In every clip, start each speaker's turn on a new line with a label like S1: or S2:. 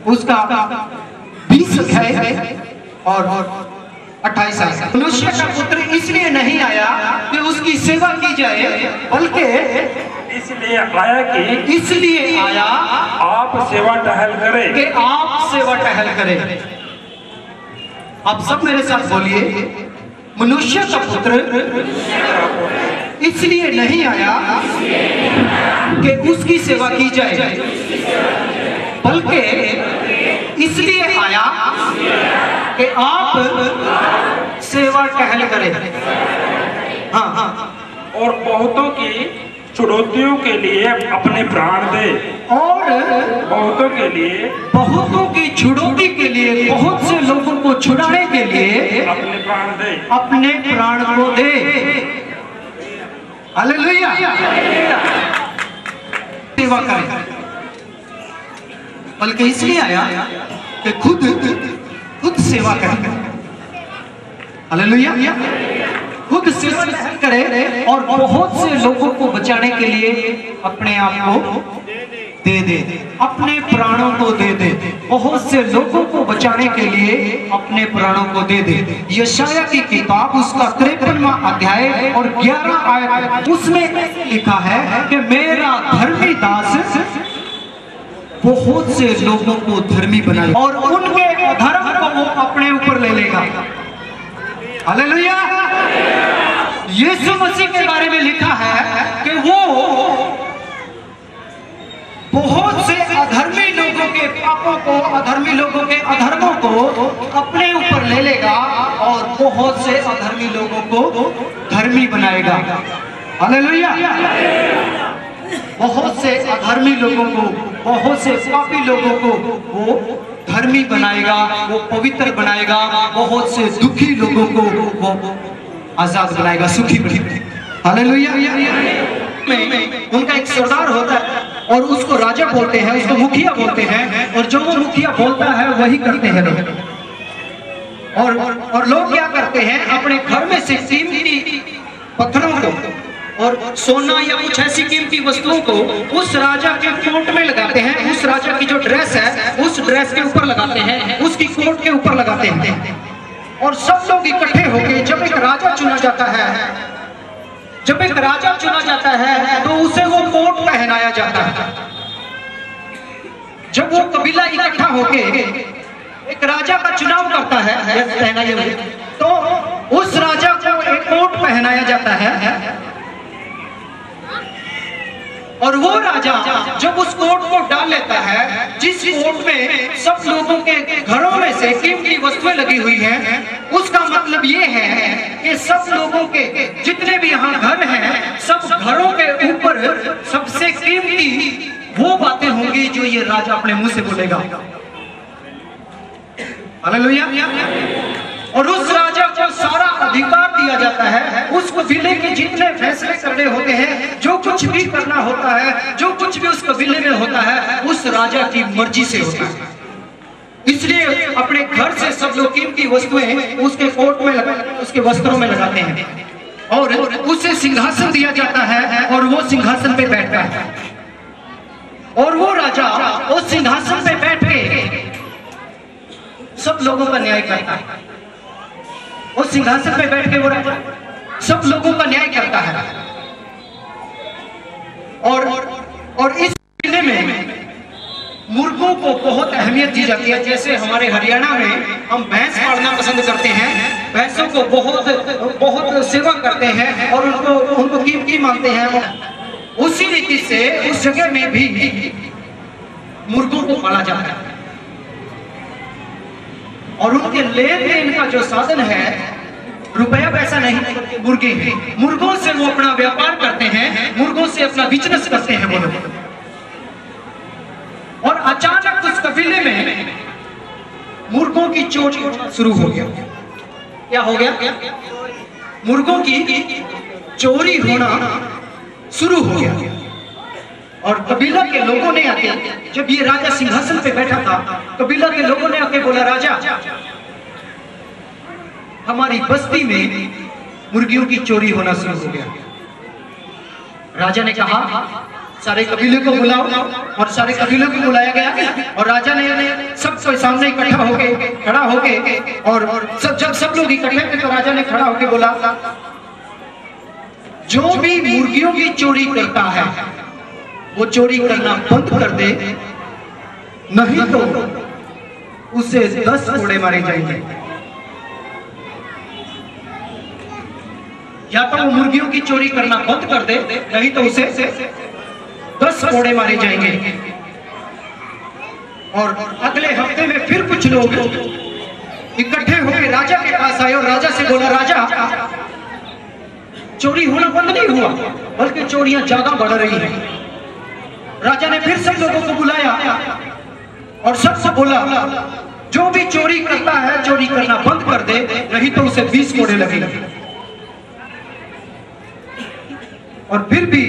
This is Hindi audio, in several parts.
S1: उसका 20 अध्याय है और 28 आयत। मनुष्य का पुत्र इसलिए नहीं आया कि उसकी सेवा की जाए, बल्कि
S2: इसलिए आया आप सेवा टहल करें,
S1: कि आप सेवा टहल करें। आप सब मेरे साथ बोलिए, मनुष्य का पुत्र इसलिए नहीं आया कि उसकी सेवा की जाए, बल्कि इसलिए आया कि आप सेवा टहल करें। हाँ हाँ।
S2: और बहुतों की चुनौतियों के लिए अपने प्राण दे,
S1: और
S2: बहुतों के लिए,
S1: बहुतों की छुड़ौती के लिए, बहुत से लोगों को छुड़ाने के लिए
S2: अपने प्राण दे,
S1: अपने प्राण को दे। हालेलुया। सेवा करें, बल्कि इसलिए आया कि खुद सेवा करें। हालेलुया। खुद सेवा करे और बहुत से लोगों को बचाने के लिए अपने आप को दे दे, अपने प्राणों को दे दे। बहुत से लोगों को बचाने के लिए अपने प्राणों को दे दे। यशाया की किताब उसका 53वां अध्याय और 11 आयत, उसमें लिखा है कि मेरा धर्मी दास बहुत से लोगों को धर्मी बनाएगा और उनके अधर्म को वो अपने ऊपर ले लेगा। हालेलुया। यीशु मसीह के बारे में लिखा है कि वो बहुत से अधर्मी लोगों के पापों को, अधर्मी लोगों के अधर्मों को अपने ऊपर ले लेगा और बहुत से अधर्मी लोगों को धर्मी बनाएगा। हालेलुया। बहुत से अधर्मी लोगों को, बहुत से पापी लोगों को वो धर्मी बनाएगा, वो पवित्र बनाएगा। बहुत से दुखी लोगों को वो आजाद बनाएगा, सुखी बनाएगा। हालेलुया। उनका एक सरदार होता है और उसको राजा बोलते हैं, उसको मुखिया बोलते हैं, और जो वो मुखिया बोलता है वही करते हैं लोग। और लोग क्या करते हैं, अपने घर में से कीमती पत्थरों को और सोना या कुछ ऐसी कीमती वस्तुओं को उस राजा के कोट में लगाते हैं। उस राजा की जो ड्रेस है उस ड्रेस के ऊपर लगाते हैं, उसकी कोट के ऊपर लगाते हैं। और सब लोग इकट्ठे होकर जब एक राजा चुना जाता है, तो उसे वो कोट पहनाया जाता है। जब वो कबीला इकट्ठा होकर एक राजा का चुनाव करता है, तो उस राजा को एक कोट पहनाया जाता है। और वो राजा जब उस कोट को डाल लेता है, जिस कोट में सब लोगों के घरों में से कीमती वस्तुएं लगी हुई हैं, उसका मतलब ये है कि सब लोगों के जितने भी यहाँ घर हैं, सब घरों के ऊपर सबसे कीमती वो बातें होंगी जो ये राजा अपने मुंह से बोलेगा। हालेलुया। और उस राजा को सारा अधिकार दिया जाता है, उस कबीले के जितने फैसले करने होते हैं, जो कुछ भी करना होता है, जो कुछ भी उस कबीले में होता है, उस राजा की मर्जी से होता है। इसलिए अपने घर से सब लोग कीमती वस्तुएं उसके कोट में उसके वस्त्रों में लगाते हैं और उसे सिंहासन दिया जाता है और वो सिंहासन पे बैठता है। और वो राजा उस सिंहासन पे बैठ के सब लोगों का न्याय करता है। उस सिंहासन पे बैठ के वो सब लोगों का न्याय करता है। और इस जिले में मुर्गों को बहुत अहमियत दी जाती है। जैसे हमारे हरियाणा में हम भैंस पालना पसंद करते हैं, भैंसों को बहुत सेवा करते हैं और उनको कीमती मानते हैं। उसी रीति से उस जगह में भी मुर्गों को पाला जाता है और उनके लेन देन का जो साधन है रुपया पैसा नहीं, मुर्गे हैं। मुर्गों से वो अपना व्यापार करते हैं, मुर्गों से अपना बिजनेस करते हैं वो लोग। और अचानक उस कबीले में मुर्गों की चोरी शुरू हो गया। क्या हो गया? मुर्गों की चोरी होना शुरू हो गया। और कबीला के लोगों ने आके, जब ये राजा सिंहासन पे बैठा था, कबीला के लोगों ने आके बोला, राजा हमारी बस्ती में मुर्गियों की चोरी होना शुरू हो गया। राजा ने कहा, सारे कबीले को बुलाओ, और सारे कबीलों को बुलाया गया और राजा ने सबके सामने इकट्ठा होके खड़ा होके और जब सब लोग इकट्ठे थे तो राजा ने खड़ा होके बोला, जो भी मुर्गियों की चोरी करता है वो चोरी करना बंद कर दे, नहीं तो उसे 10 कोड़े मारे जाएंगे। या तो वो मुर्गियों की चोरी करना बंद कर दे, नहीं तो उसे 10 कोड़े मारे जाएंगे। और अगले हफ्ते में फिर कुछ लोग इकट्ठे होकर राजा के पास आए और राजा से बोला, राजा चोरी होना बंद नहीं हुआ, बल्कि चोरियां ज्यादा बढ़ रही हैं। राजा ने फिर सब लोगों को बुलाया और सबसे बोला, जो भी चोरी करता है चोरी करना बंद कर दे, नहीं तो उसे 20 कोड़े लगेंगे। और फिर भी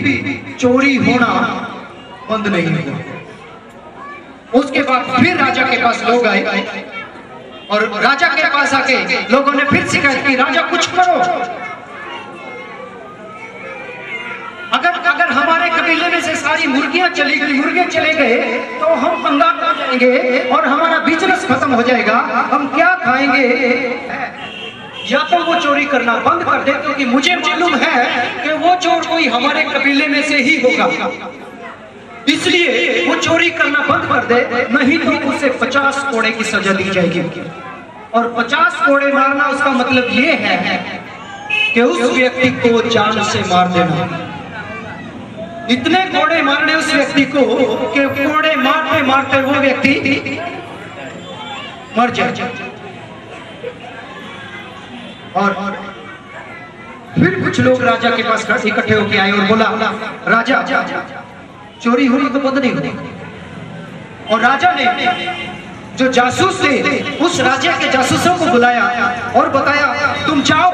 S1: चोरी होना बंद नहीं हुआ। उसके बाद फिर राजा के पास लोग आए और राजा के पास आके लोगों ने फिर शिकायत की, राजा कुछ करो, अगर हमारे कबीले में से सारी मुर्गियां चली गई, मुर्गे चले गए तो हम कंगाल हो जाएंगे और हमारा बिजनेस खत्म हो जाएगा, हम क्या खाएंगे। या तो वो चोरी करना बंद कर दे, क्योंकि मुझे मालूम है कि वो चोर कोई हमारे कबीले में से ही होगा, इसलिए वो चोरी करना बंद कर दे, नहीं तो उसे 50 कोड़े की सजा दी जाएगी। और 50 कोड़े मारना उसका मतलब ये है कि उस व्यक्ति को जान से मार देना। इतने कोड़े मारने उस व्यक्ति को कि कोड़े मारते मारते वो व्यक्ति मर जाए। और फिर कुछ लोग राजा के पास इकट्ठे होकर आए और बोला, राजा चोरी हो रही तो बंद नहीं होती। और राजा ने जो जासूस थे उस राजा के जासूसों को बुलाया और बताया, तुम जाओ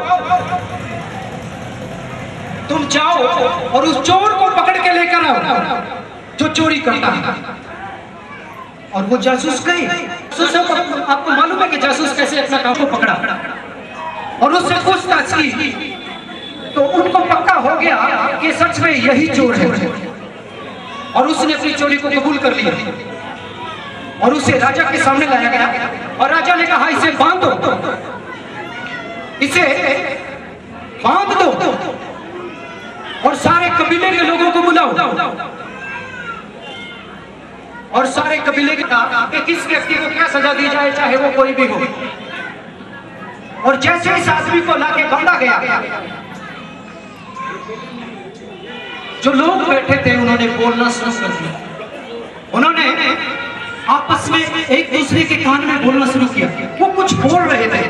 S1: और उस चोर को पकड़ के लेकर आओ जो चोरी करता है। और वो जासूस गए। आपको मालूम है कि जासूस कैसे अपना काम को पकड़ा और उससे पूछताछ की तो उनको पक्का हो गया कि सच में यही चोर है। और उसने अपनी चोरी को कबूल कर लिया और उसे राजा के सामने लाया गया और राजा ने कहा, इसे बांध दो, इसे बांध दो और सारे कबीले के लोगों को बुलाओ। और सारे कबीले के कहा कि किस व्यक्ति को क्या सजा दी जाए, चाहे वो कोई भी हो। और जैसे इस आदमी को लाके बांधा गया, जो लोग बैठे थे उन्होंने बोलना शुरू कर दिया। उन्होंने आपस में एक दूसरे के कान में बोलना शुरू किया। वो कुछ बोल रहे थे।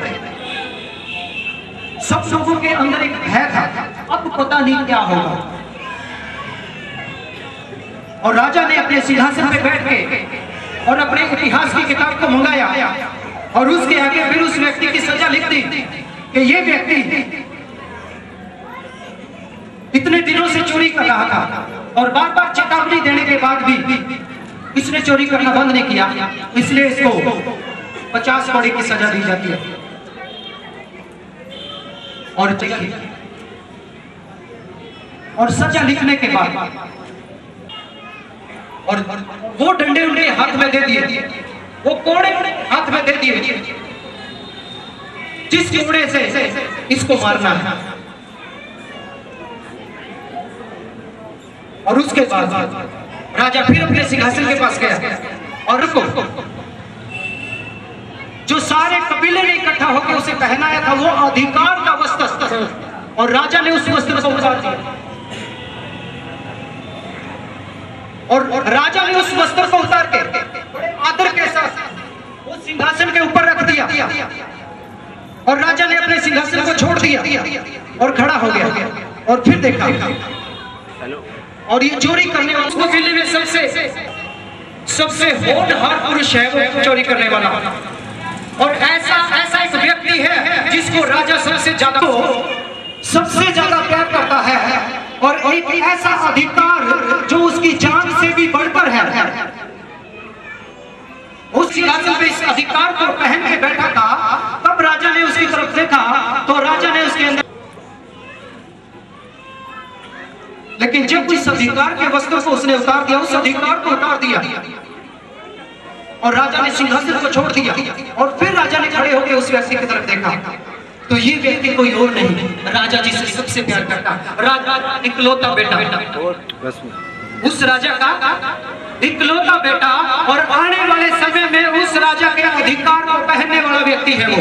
S1: सब लोगों के अंदर एक भय था, अब पता नहीं क्या होगा। और राजा ने अपने सिंहासन पे बैठ के और अपने इतिहास की किताब को मंगाया और उसके आगे फिर उस व्यक्ति की सजा लिख दी कि ये व्यक्ति इतने दिनों से चोरी कर रहा था और बार बार चेतावनी देने के बाद भी इसने चोरी करना बंद नहीं किया, इसलिए इसको 50 कोड़े की सजा दी जाती है। और देखिए, और सजा लिखने के बाद और वो डंडे उनके हाथ में दे दिए, वो कोड़े हाथ में दे दिए, जिस कोड़े से इसको मारना है। और उसके बाद राजा फिर अपने सिंहासन के पास गया और रुको, जो सारे कबीले ने इकट्ठा होकर उसे पहनाया था वो अधिकार का वस्त्र, और राजा ने उस वस्त्र को उतार दिया। और राजा ने उस वस्त्र को उतार के बड़े आदर के साथ वो सिंहासन के ऊपर रख दिया और राजा ने अपने सिंहासन को छोड़ दिया और खड़ा हो गया। और फिर देखा, और ये चोरी करने वाला उसको कबीले में सबसे होनहार पुरुष है, वो चोरी करने वाला। और ऐसा एक व्यक्ति है जिसको राजा सबसे ज्यादा प्यार करता है, और एक ऐसा अधिकार जो उसकी जान से भी बढ़कर है। उस सिंहासन पे इस अधिकार को पहन के बैठा था। तब राजा ने उसकी तरफ देखा तो राजा ने उसके अंदर, लेकिन जब इस अधिकार के वस्त्र को उसने उतार दिया, उस अधिकार को उतार दिया और राजा ने सिंहासन को छोड़ दिया और फिर राजा ने खड़े होकर उस व्यक्ति की तरफ देखा, तो ये व्यक्ति कोई और नहीं, राजा जी से सबसे प्यार करता, राजा इकलौता बेटा, उस राजा का इकलौता बेटा, और आने वाले समय में उस राजा के अधिकार को पहनने वाला व्यक्ति है वो।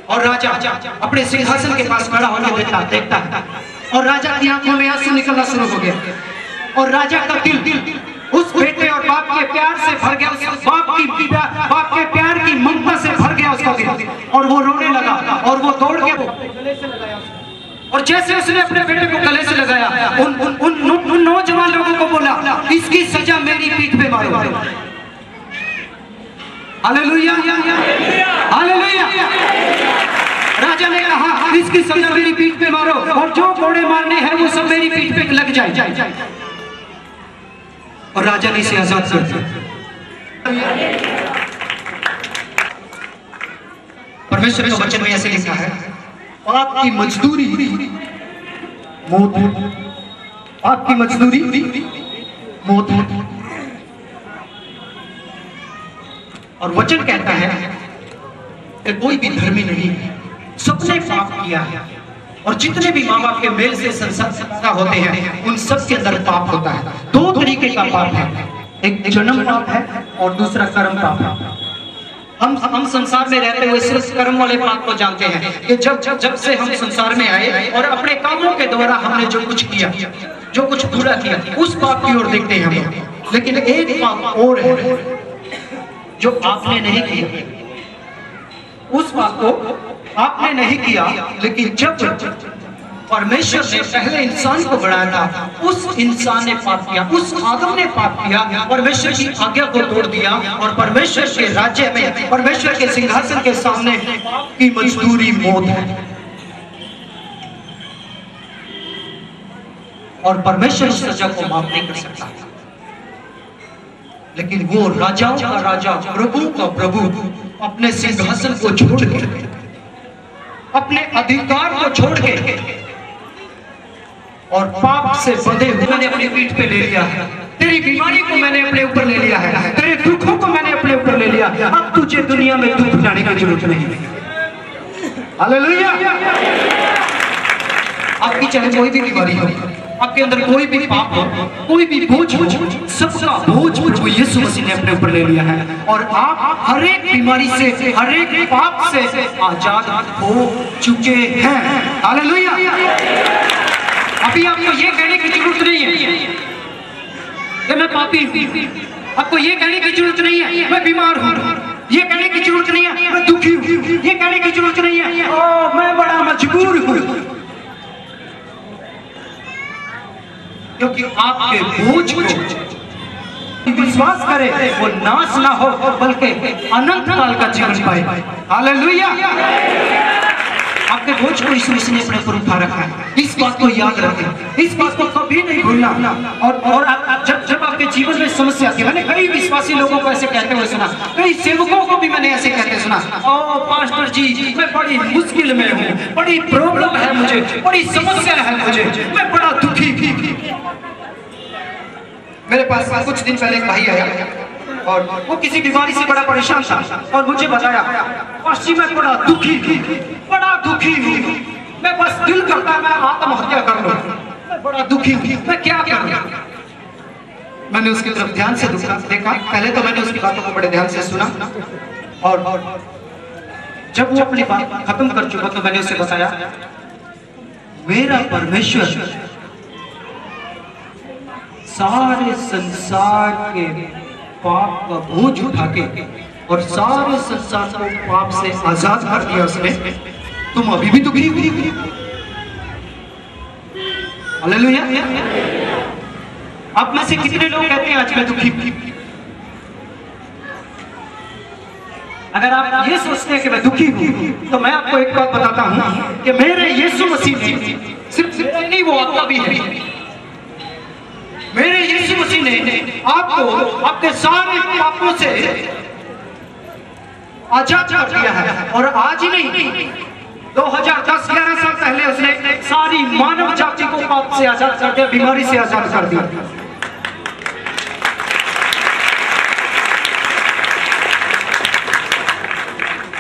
S1: और राजा अपने सिंहासन के पास खड़ा होकर देखता है और राजा की आंखों में आंसू निकलना शुरू हो गया और राजा का दिल उस बेटे और बाप के प्यार से भर गया, उस बाप के प्यार की ममता से भर गया उसका दिल, और वो रोने लगा और वो दौड़ के गले से लगाया, और जैसे उसने अपने बेटे को गले से लगाया उन नौजवान लोगों को बोला, इसकी सजा मेरी पीठ पे मारो। Hallelujah, hallelujah. राजा ने कहा, इसकी सजा मेरी पीठ पे मारो और जो कोड़े मारने हैं वो सब मेरी पीठ पे लग जाए, और राजा ने इसे आजाद कर दिया। परमेश्वर के वचन में ऐसे लिखा है, पाप की मजदूरी मौत, पाप की मजदूरी मौत। और वचन कहता है कि कोई भी धर्मी नहीं, सबने पाप किया है, और जितने भी माँ बाप के मेल से संसार होते हैं उन सब के अंदर पाप होता है। दो तरीके का पाप है, एक जन्म पाप है और दूसरा कर्म पाप है। हम संसार में रहते हुए सिर्फ कर्म वाले पाप को जानते हैं कि जब से हम संसार में आए और अपने कामों के द्वारा हमने जो कुछ किया, जो कुछ बुरा किया, उस पाप की ओर देखते हैं हम। लेकिन एक पाप और है जो आपने नहीं किया, उस पाप को आपने नहीं किया, लेकिन जब परमेश्वर ने पहले इंसान को बनाया था, उस इंसान ने पाप किया, उस आदम ने पाप किया, परमेश्वर की आज्ञा को तोड़ दिया, और परमेश्वर के राज्य में, परमेश्वर के सिंहासन के सामने की मजदूरी मौत है। और परमेश्वर उस सजा को माफ नहीं कर सकता, लेकिन वो राजाओं का राजा, प्रभु का प्रभु, अपने सिंहासन को छोड़ के, अपने अधिकार को छोड़ के और पाप से बंधे हुए मैंने अपनी पीठ पे ले लिया है, तेरी बीमारी को मैंने अपने ऊपर ले लिया है, तेरे दुखों को मैंने अपने ऊपर ले लिया, अब तुझे दुनिया में दुख जाने की जरूरत नहीं। हालेलुया। आपकी चाहे कोई भी बीमारी हो, आपके अंदर कोई भी पाप हो, कोई भी बोझ हो, सबका बोझ प्रभु यीशु मसीह ने अपने ऊपर ले लिया है, और आप हर एक बीमारी से, हर एक पाप से आजाद हो चुके हैं। हालेलुया। अभी आपको ये कहने की जरूरत नहीं है कि मैं पापी हूं, आपको ये कहने की जरूरत नहीं है मैं बीमार हूं, ये कहने की जरूरत नहीं है मैं दुखी हूं, ये कहने की जरूरत नहीं है ओ मैं बड़ा मजबूर हूं, क्योंकि आपके बोझ को विश्वास करे वो नाश ना हो बल्कि अनंत काल का जीवन पाए। हालेलुया। आपके बोझ को यीशु मसीह ने अपने ऊपर उठा रखा है, इस बात को याद रखें, इस बात को कभी नहीं भूलना। और जब आपके जीवन में समस्या आती है, मैंने कई विश्वासी लोगों को ऐसे कहते हुए सुना, कई सेवकों को भी मैंने ऐसे कहते सुना, ओ पास्टर जी मैं बड़ी मुश्किल में हूँ, बड़ी प्रॉब्लम है मुझे, बड़ी समस्या है मुझे, मैं बड़ा दुखी। मेरे पास कुछ दिन पहले एक भाई आया और वो किसी बीमारी से बड़ा परेशान था और मुझे बताया, पास्टर मैं बड़ा दुखी हूँ, मैं बस दिल करता है मैं आत्महत्या कर लूं, मैं बड़ा दुखी हूँ, मैं क्या करूं। मैंने उसकी तरफ ध्यान से देखा, पहले तो मैंने उसकी बातों को बड़े ध्यान से सुना, और जब वो अपनी बात खत्म कर चुका तो मैंने उसे बताया, मेरा परमेश्वर सारे संसार के पाप का बोझ उठा के और सारे संसार को पाप से आजाद कर दिया उसने, तुम अभी भी दुखी हुई। हालेलुया। आप में से कितने लोग कहते हैं आज मैं दुखी? अगर आप ये सोचते हैं कि मैं दुखी हूं, तो मैं आपको एक बात बताता हूं कि मेरे यीशु मसीह ने सिर्फ नहीं, वो आपका भी है, मेरे यीशु मसीह ने आपको आपके सारे पापों से आजाद कर दिया है, और आज ही नहीं 2010-11 साल पहले उसने सारी मानव जाति को पाप से आजाद कर दिया, बीमारी से आजाद कर दिया।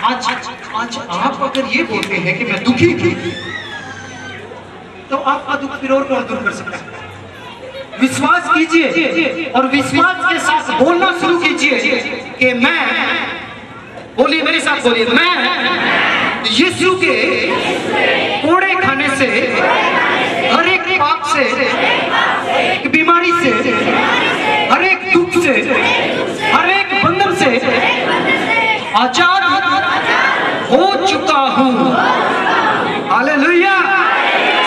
S1: आज आप अगर ये बोलते हैं कि मैं दुखी हूं, तो आपका दुख फिर और कौन दूर कर सकता है? विश्वास कीजिए और विश्वास के साथ बोलना शुरू कीजिए कि मैं, बोलिए मेरे साथ, बोलिए, मैं यीशु के कोड़े खाने से, हर एक पाप से, एक बीमारी से, हर एक दुख से, हर एक बंधन से आजाद हो चुका हूं। हालेलुया!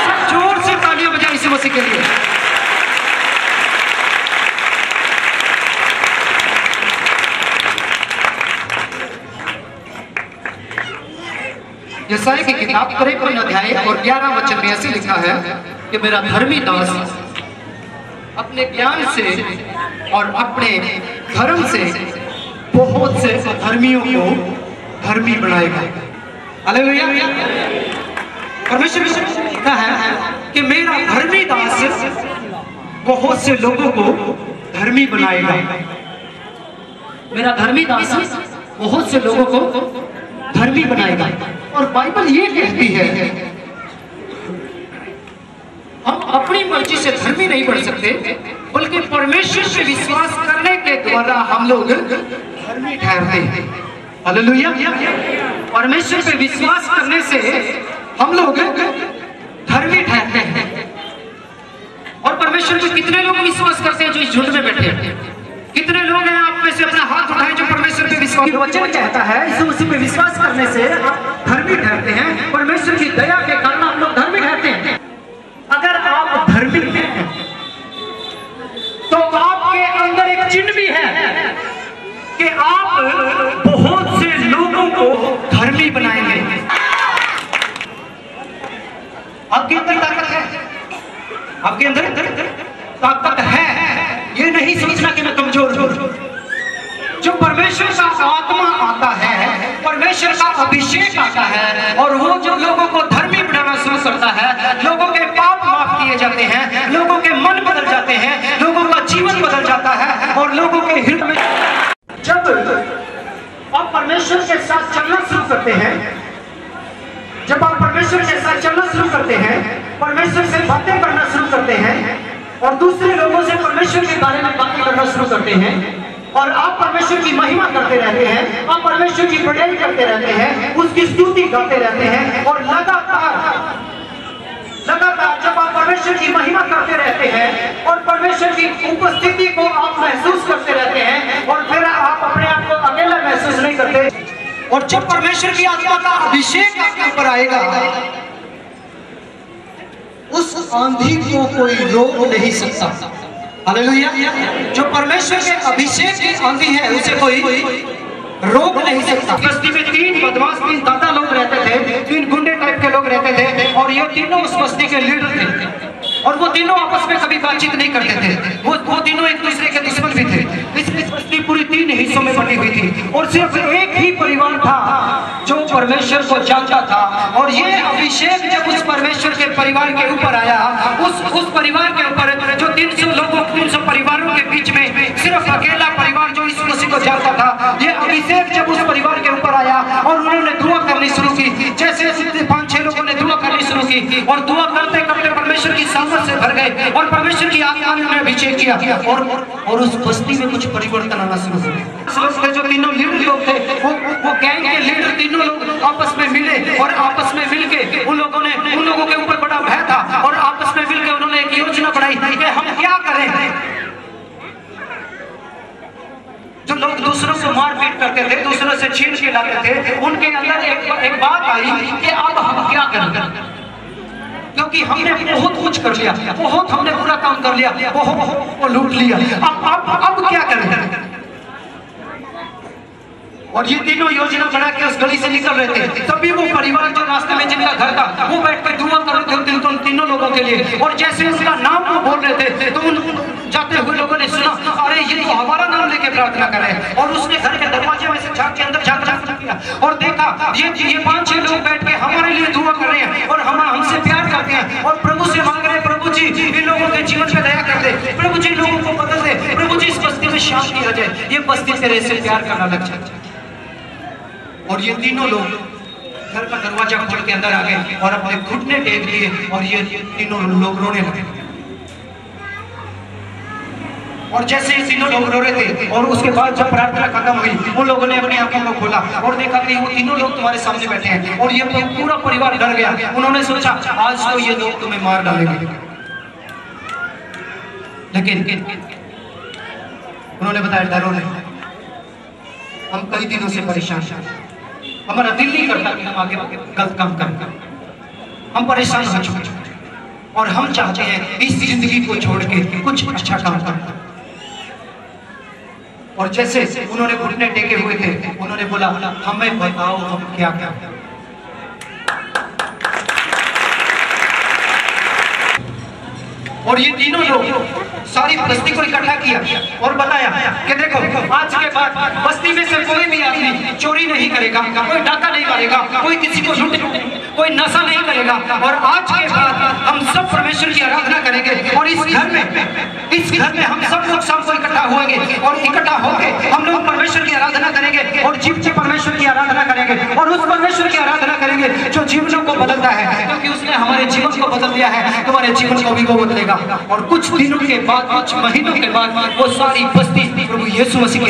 S1: सब जोर से तालियां बजाएं यीशु मसीह के लिए। यशायाह की किताब 53 अध्याय और 11 वचन में ऐसे लिखा है कि मेरा धर्मी दास अपने ज्ञान से और अपने धर्म से बहुत से अधर्मियों को धर्मी बनाएगा। हालेलुया! परमेश्वर ने लिखा है कि मेरा धर्मी दास बहुत से लोगों को धर्मी बनाएगा। मेरा धर्मी दास बहुत से लोगों को धर्मी बनाएगा। और बाइबल ये कहती है हम अपनी मर्जी से धर्मी नहीं बन सकते, बल्कि परमेश्वर से विश्वास करने के द्वारा हम लोग धर्मी ठहरते हैं। हालेलुया! परमेश्वर पे विश्वास करने से हम लोग धर्मी ठहरते हैं। और परमेश्वर पे कितने लोग विश्वास करते हैं जो इस झुंड में बैठे हैं? कितने लोग हैं आप में से अपना हाथ उठाएं जो परमेश्वर पे विश्वास? वचन कहता है यीशु मसीह पे विश्वास करने से आप धर्मी ठहरते हैं। परमेश्वर की दया के कारण आप लोग धर्मी ठहरते हैं। अगर आप धर्मी हैं तो आपके अंदर एक चिन्ह भी है कि आप बहुत से लोगों को धर्मी बनाएंगे। आपके अंदर ताकत है, आपके अंदर ताकत है। ये नहीं सोचना कि मैं कमजोर हूं। जो परमेश्वर का आत्मा आता है, परमेश्वर का अभिषेक आता है और वो जो लोगों को धर्मी बनाना शुरू करता है, लोगों के पाप माफ किए जाते हैं, लोगों के मन बदल जाते हैं, लोगों का जीवन बदल जाता है और लोगों के हृदय में जब आप परमेश्वर के साथ चलना शुरू करते हैं, जब आप परमेश्वर के साथ चलना शुरू करते हैं, परमेश्वर से बातें करना शुरू करते हैं और दूसरे लोगों से परमेश्वर के बारे में बातें करना शुरू करते हैं और आप परमेश्वर की महिमा करते रहते हैं, आप परमेश्वर की बड़ाई करते रहते हैं, उसकी स्तुति गाते रहते हैं और लगातार जब आप परमेश्वर की महिमा करते रहते हैं और परमेश्वर की उपस्थिति को आप महसूस करते रहते हैं और फिर आप अपने आप को अकेला महसूस नहीं करते, और जब परमेश्वर की आत्मा का अभिषेक आपके ऊपर आएगा, उस आंधी को कोई रोक नहीं सकता। हालेलुया! जो परमेश्वर के अभिषेक की आंधी है उसे कोई रोक नहीं सकता। बस्ती में 3 बदमाश, 3 दादा लोग रहते थे, 3 गुंडे टाइप के लोग रहते थे और ये तीनों उस बस्ती के लीडर थे और वो तीनों आपस में कभी बातचीत नहीं करते थे। वो तीनों एक दूसरे के दुश्मन भी थे। इस बस्ती पूरी 3 हिस्सों में बटी हुई थी और सिर्फ एक ही परिवार था जो परमेश्वर को जानता था। और ये अभिषेक जब उस परमेश्वर के परिवार के ऊपर आया, उस परिवार के ऊपर जो 300 परिवारों के बीच में सिर्फ अकेला परिवार जो इस मसीह को जानता था, ये अभिषेक जब उस परिवार के ऊपर आया और उन्होंने दुआ करनी शुरू की, जैसे 5-6 लोगों ने दुआ करनी शुरू की और दुआ करते करते परमेश्वर की सामर्थ से भर गए और परमेश्वर की आत्मा ने उन्हें अभिषेक किया और उस बस्ती में कुछ परिवर्तन आना शुरू हो गया। जो तीनों लीडर लोग थे, वो गैंग के लीडर तीनों लोग आपस में मिले और आपस में मिलके उन लोगों के ऊपर बड़ा भय था और आपस में मिलके उन्होंने एक योजना बनाई कि हम क्या करें। जो लोग दूसरों को मारपीट करते थे, दूसरों से छीन के लाते थे, उनके अंदर एक बात आई कि अब हम क्या करें, क्योंकि हमने बहुत कुछ कर लिया, बहुत हमने बुरा काम कर लिया, बहुत लूट लिया, अब क्या करें। और ये तीनों योजना बना के उस गली से निकल रहे थे। तभी वो परिवार जो रास्ते में जिनका घर था, वो बैठ कर दुआ कर रहे थे उन तीनों लोगों के लिए। और जैसे उसका नाम वो बोल रहे थे तो उन जाते हुए लोगों ने सुना, अरे ये तो हमारा नाम लेके प्रार्थना कर रहे हैं। और उसने घर के दरवाजे में से झांक के अंदर झांक किया और देखा ये 5-6 लोग बैठ के हमारे लिए दुआ कर रहे हैं और हम हमसे प्यार करते हैं और प्रभु से मांग रहे हैं, प्रभु जी इन लोगों के जीवन पे दया कर दे, प्रभु जी लोगों को बदल दे, प्रभु जी इस बस्ती में शांति आ जाए, ये बस्ती तेरे से प्यार करना लग जाए। और ये तीनों लोग घर का दरवाजा खोल के अंदर आ गए और अपने घुटने टेक लिए और ये तीनों लोग रोने लगे। और जैसे ही तीनों लोग रो रहे थे और उसके बाद जब प्रार्थना खत्म हुई उन लोगों ने अपनी आंखों को खोला और देखा कि वो तीनों लोग तुम्हारे सामने बैठे हैं और ये पूरा परिवार डर गया। उन्होंने सोचा आज तो ये लोग तुम्हें मार डालेंगे, लेकिन उन्होंने बताया डरो नहीं, हम कई दिनों से परेशान हैं, हमारा दिल नहीं करता कि हम आगे गलत काम करें, हम परेशान हो चुके और हम चाहते हैं इस जिंदगी को छोड़ के कुछ अच्छा काम करें। और जैसे उन्होंने घुटने टेके हुए थे उन्होंने बोला हमें बताओ हम क्या करें। और ये तीनों लोग सारी बस्ती को इकट्ठा किया और बताया कि देखो आज के बाद बस्ती में से कोई भी आदमी चोरी नहीं करेगा, कोई डाका नहीं मारेगा, कोई किसी को लूट, कोई नशा नहीं करेगा और आज के बाद हम सब परमेश्वर की आराधना करेंगे और इस घर में हम सब लोग शाम को इकट्ठा होंगे और इकट्ठा होकर हम लोग परमेश्वर की आराधना करेंगे और जीव से परमेश्वर की आराधना करेंगे और उस परमेश्वर की आराधना करेंगे जो जीवनों को बदलता है, क्योंकि उसने हमारे जीवन को बदल दिया है, तुम्हारे जीवन को भी वो बदलेगा। और कुछ दिनों के बाद, कुछ महीनों के बाद वो सारी बस्ती प्रभु यीशु मसीह